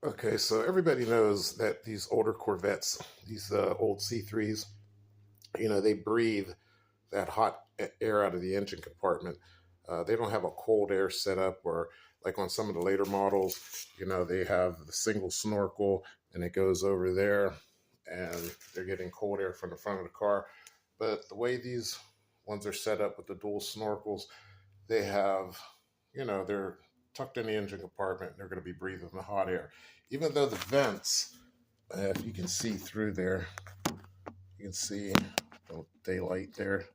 Okay, so everybody knows that these older Corvettes, these old C3s, they breathe that hot air out of the engine compartment. They don't have a cold air setup, or like on some of the later models, they have the single snorkel and it goes over there and they're getting cold air from the front of the car. But the way these ones are set up with the dual snorkels, they have, they're tucked in the engine compartment and they're going to be breathing the hot air. Even though the vents, if you can see through there, you can see daylight there.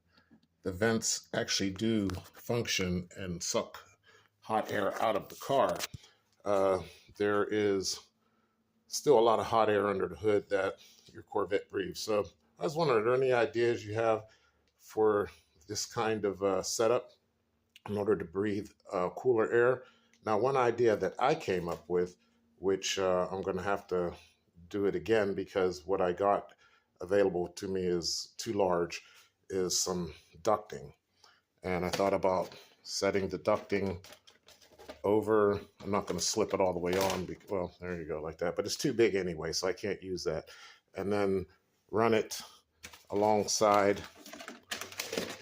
The vents actually do function and suck hot air out of the car. Uh, there is still a lot of hot air under the hood that your Corvette breathes. So I was wondering, are there any ideas you have for this kind of setup in order to breathe cooler air? Now, one idea that I came up with, which I'm going to have to do it again because what I got available to me is too large, is some ducting. And I thought about setting the ducting over. I'm not going to slip it all the way on. Well, there you go, like that. But it's too big anyway, so I can't use that. And then run it alongside.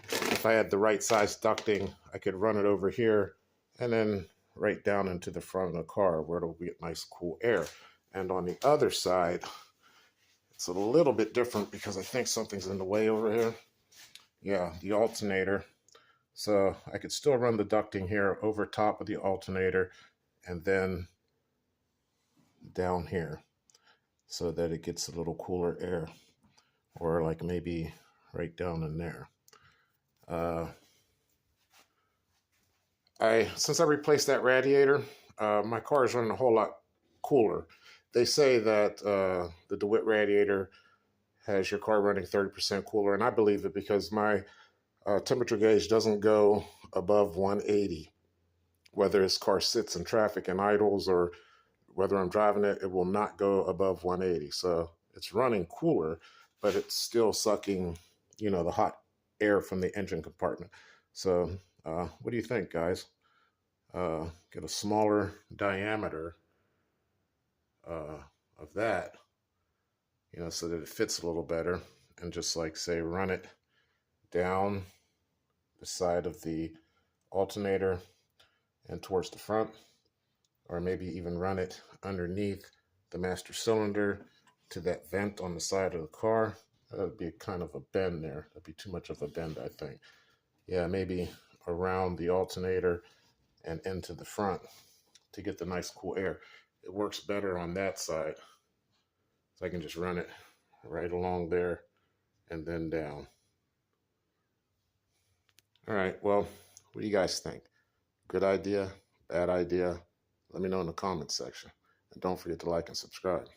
If I had the right size ducting, I could run it over here and then right down into the front of the car where it'll get nice cool air. And on the other side, it's a little bit different because I think something's in the way over here. Yeah, the alternator. So I could still run the ducting here over top of the alternator and then down here so that it gets a little cooler air, or like maybe right down in there. Since I replaced that radiator, my car is running a whole lot cooler. They say that the DeWitt radiator has your car running 30% cooler, and I believe it because my temperature gauge doesn't go above 180. Whether this car sits in traffic and idles or whether I'm driving it, it will not go above 180. So it's running cooler, but it's still sucking, the hot air from the engine compartment. So what do you think, guys? Get a smaller diameter of that, so that it fits a little better, and just like say run it down the side of the alternator and towards the front, or maybe even run it underneath the master cylinder to that vent on the side of the car. That would be kind of a bend there. That'd be too much of a bend, I think. Yeah, maybe around the alternator and into the front to get the nice cool air. It works better on that side. So I can just run it right along there and then down. All right, well, what do you guys think? Good idea? Bad idea? Let me know in the comments section. And don't forget to like and subscribe.